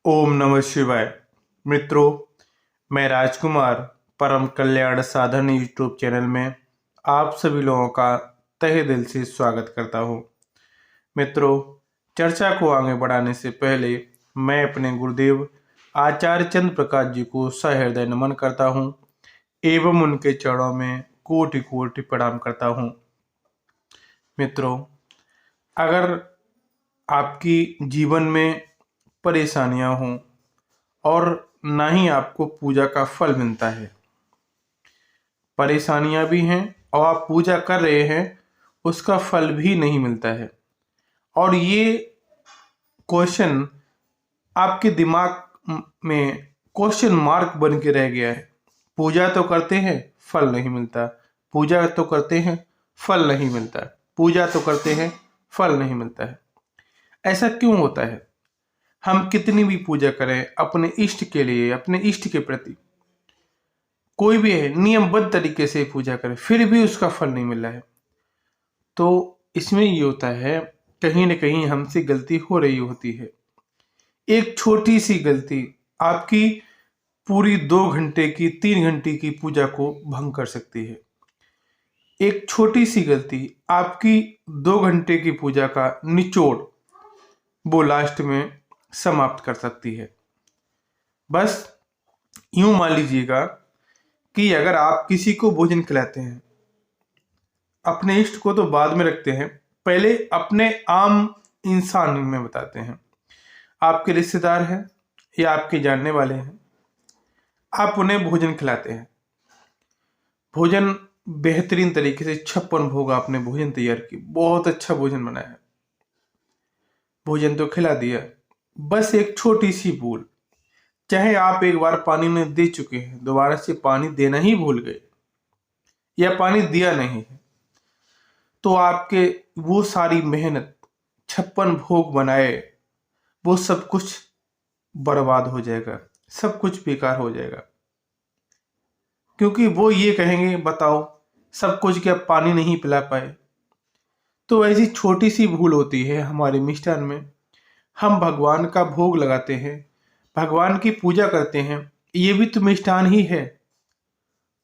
ओम नमः शिवाय। मित्रों, मैं राजकुमार परम कल्याण साधन यूट्यूब चैनल में आप सभी लोगों का तहे दिल से स्वागत करता हूं। मित्रों, चर्चा को आगे बढ़ाने से पहले मैं अपने गुरुदेव आचार्य चंद्र प्रकाश जी को सहृदय नमन करता हूं एवं उनके चरणों में कोटि कोटि प्रणाम करता हूं। मित्रों, अगर आपकी जीवन में परेशानियां हों और ना ही आपको पूजा का फल मिलता है, परेशानियां भी हैं और आप पूजा कर रहे हैं, उसका फल भी नहीं मिलता है, और ये क्वेश्चन आपके दिमाग में क्वेश्चन मार्क बन के रह गया है। पूजा तो करते हैं, फल नहीं मिलता। पूजा तो करते हैं, फल नहीं मिलता। पूजा तो करते हैं, फल नहीं मिलता है। ऐसा क्यों होता है? हम कितनी भी पूजा करें अपने इष्ट के लिए, अपने इष्ट के प्रति, कोई भी है नियमबद्ध तरीके से पूजा करे, फिर भी उसका फल नहीं मिल रहा है, तो इसमें ये होता है कहीं ना कहीं हमसे गलती हो रही होती है। एक छोटी सी गलती आपकी पूरी 2 घंटे की 3 घंटे की पूजा को भंग कर सकती है। एक छोटी सी गलती आपकी 2 घंटे की पूजा का निचोड़ वो लास्ट में समाप्त कर सकती है। बस यूं मान लीजिएगा कि अगर आप किसी को भोजन खिलाते हैं, अपने इष्ट को तो बाद में रखते हैं, पहले अपने आम इंसान में बताते हैं। आपके रिश्तेदार हैं या आपके जानने वाले हैं, आप उन्हें भोजन खिलाते हैं। भोजन बेहतरीन तरीके से 56 भोग आपने भोजन तैयार की, बहुत अच्छा भोजन बनाया है, भोजन तो खिला दिया। बस एक छोटी सी भूल, चाहे आप एक बार पानी में दे चुके हैं, दोबारा से पानी देना ही भूल गए या पानी दिया नहीं है, तो आपके वो सारी मेहनत, 56 भोग बनाए, वो सब कुछ बर्बाद हो जाएगा, सब कुछ बेकार हो जाएगा। क्योंकि वो ये कहेंगे, बताओ सब कुछ क्या पानी नहीं पिला पाए। तो ऐसी छोटी सी भूल होती है हमारे मिष्ठान में। हम भगवान का भोग लगाते हैं, भगवान की पूजा करते हैं, ये भी तो मिष्ठान ही है।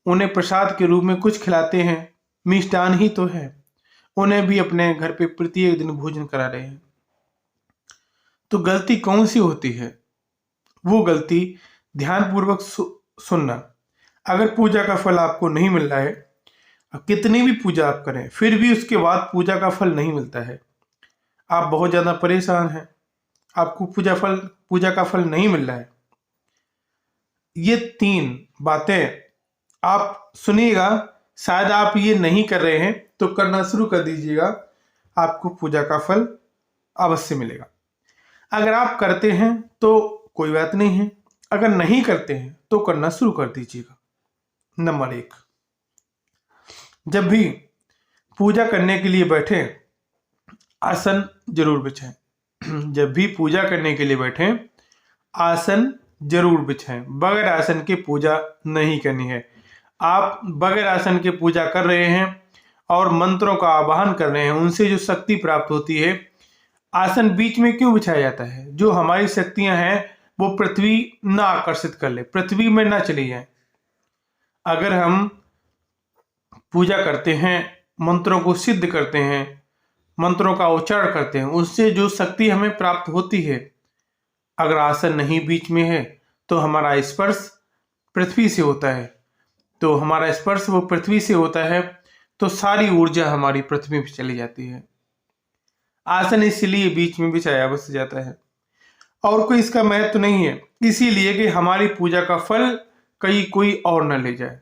उन्हें प्रसाद के रूप में कुछ खिलाते हैं, मिष्ठान ही तो है। उन्हें भी अपने घर पे प्रत्येक दिन भोजन करा रहे हैं। तो गलती कौन सी होती है? वो गलती ध्यानपूर्वक सुनना। अगर पूजा का फल आपको नहीं मिल रहा है, कितनी भी पूजा आप करें, फिर भी उसके बाद पूजा का फल नहीं मिलता है, आप बहुत ज़्यादा परेशान हैं, आपको पूजा का फल नहीं मिल रहा है, ये 3 बातें आप सुनिएगा। शायद आप ये नहीं कर रहे हैं तो करना शुरू कर दीजिएगा, आपको पूजा का फल अवश्य मिलेगा। अगर आप करते हैं तो कोई बात नहीं है, अगर नहीं करते हैं तो करना शुरू कर दीजिएगा। नंबर 1, जब भी पूजा करने के लिए बैठे, आसन जरूर बिछाएं। जब भी पूजा करने के लिए बैठे, आसन जरूर बिछाएं। बगैर आसन के पूजा नहीं करनी है। आप बगैर आसन के पूजा कर रहे हैं और मंत्रों का आवाहन कर रहे हैं, उनसे जो शक्ति प्राप्त होती है। आसन बीच में क्यों बिछाया जाता है? जो हमारी शक्तियां हैं वो पृथ्वी ना आकर्षित कर ले, पृथ्वी में ना चली जाए। अगर हम पूजा करते हैं, मंत्रों को सिद्ध करते हैं, मंत्रों का उच्चारण करते हैं, उससे जो शक्ति हमें प्राप्त होती है, अगर आसन नहीं बीच में है तो हमारा स्पर्श पृथ्वी से होता है, तो हमारा स्पर्श वो पृथ्वी से होता है, तो सारी ऊर्जा हमारी पृथ्वी पे चली जाती है। आसन इसलिए बीच में बिछाया बस जाता है, और कोई इसका महत्व नहीं है, इसीलिए कि हमारी पूजा का फल कहीं कोई और न ले जाए।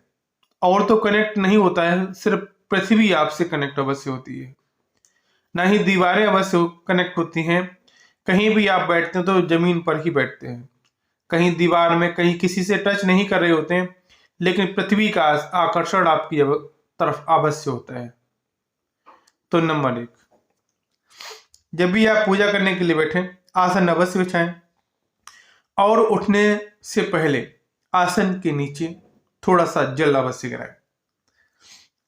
और तो कनेक्ट नहीं होता है, सिर्फ पृथ्वी आपसे कनेक्ट अवश्य होती है, ना ही दीवारें अवश्य कनेक्ट होती हैं। कहीं भी आप बैठते हैं तो जमीन पर ही बैठते हैं, कहीं दीवार में, कहीं किसी से टच नहीं कर रहे होते हैं, लेकिन पृथ्वी का आकर्षण आपकी तरफ अवश्य होता है। तो नंबर 1, जब भी आप पूजा करने के लिए बैठे, आसन अवश्य बिछाएं, और उठने से पहले आसन के नीचे थोड़ा सा जल अवश्य गिराएं।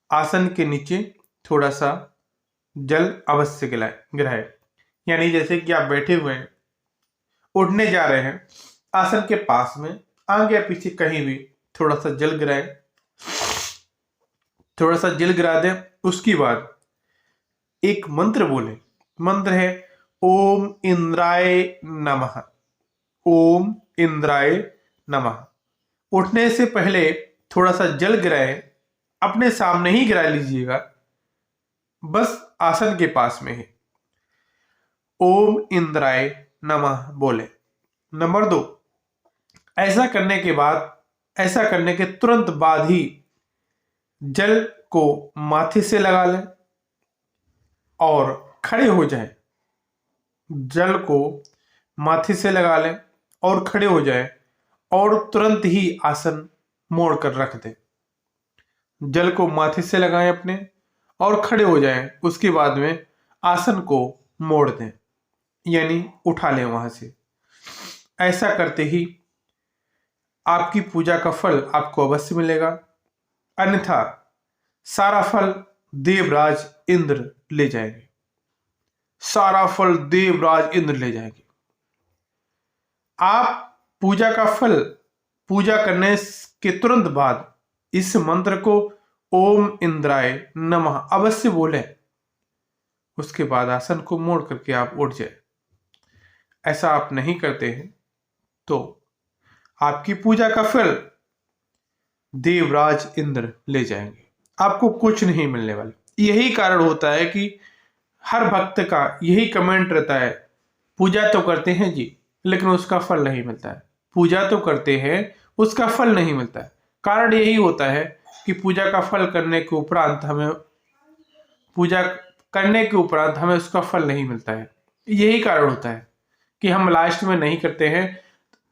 आसन के नीचे थोड़ा सा जल अवश्य गिराएं। यानी जैसे कि आप बैठे हुए हैं उठने जा रहे हैं, आसन के पास में आगे या पीछे कहीं भी थोड़ा सा जल गिराए, थोड़ा सा जल गिरा दें। उसके बाद एक मंत्र बोले। मंत्र है ओम इंद्राय नमः। ओम इंद्राय नमः। उठने से पहले थोड़ा सा जल गिराए, अपने सामने ही गिरा लीजिएगा, बस आसन के पास में ही ओम इंद्राय नमः बोले। नंबर 2, ऐसा करने के तुरंत बाद ही जल को माथे से लगा लें और खड़े हो जाएं। जल को माथे से लगा लें और खड़े हो जाएं और तुरंत ही आसन मोड़ कर रख दें। जल को माथे से लगाएं अपने और खड़े हो जाएं। उसके बाद में आसन को मोड़ दें, यानी उठा लें वहां से। ऐसा करते ही आपकी पूजा का फल आपको अवश्य मिलेगा, अन्यथा सारा फल देवराज इंद्र ले जाएंगे। सारा फल देवराज इंद्र ले जाएंगे। आप पूजा करने के तुरंत बाद इस मंत्र को ओम इंद्राय नमः अवश्य बोलें। उसके बाद आसन को मोड़ करके आप उठ जाए। ऐसा आप नहीं करते हैं तो आपकी पूजा का फल देवराज इंद्र ले जाएंगे, आपको कुछ नहीं मिलने वाला। यही कारण होता है कि हर भक्त का यही कमेंट रहता है, पूजा तो करते हैं जी लेकिन उसका फल नहीं मिलता है। पूजा तो करते हैं, उसका फल नहीं मिलता है। कारण यही होता है कि पूजा करने के उपरांत हमें उसका फल नहीं मिलता है। यही कारण होता है कि हम लास्ट में नहीं करते हैं।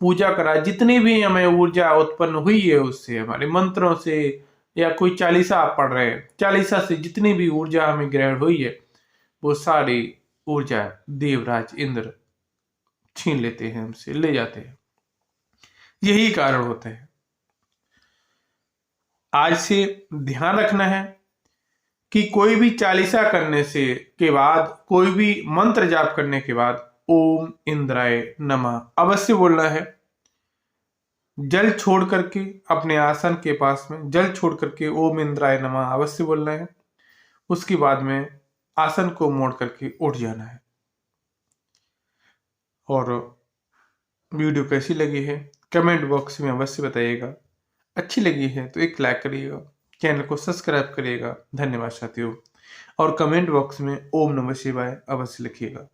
पूजा करा, जितनी भी हमें ऊर्जा उत्पन्न हुई है उससे, हमारे मंत्रों से या कोई चालीसा आप पढ़ रहे हैं, चालीसा से जितनी भी ऊर्जा हमें ग्रहण हुई है वो सारी ऊर्जा देवराज इंद्र छीन लेते हैं, हमसे ले जाते हैं। यही कारण होता है। आज से ध्यान रखना है कि कोई भी चालीसा करने से के बाद, कोई भी मंत्र जाप करने के बाद ओम इंद्राय नमः अवश्य बोलना है। जल छोड़ करके अपने आसन के पास में जल छोड़ करके ओम इंद्राय नमः अवश्य बोलना है। उसके बाद में आसन को मोड़ करके उठ जाना है। और वीडियो कैसी लगी है कमेंट बॉक्स में अवश्य बताइएगा। अच्छी लगी है तो एक लाइक करिएगा, चैनल को सब्सक्राइब करिएगा। धन्यवाद साथियों। और कमेंट बॉक्स में ओम नमः शिवाय अवश्य लिखिएगा।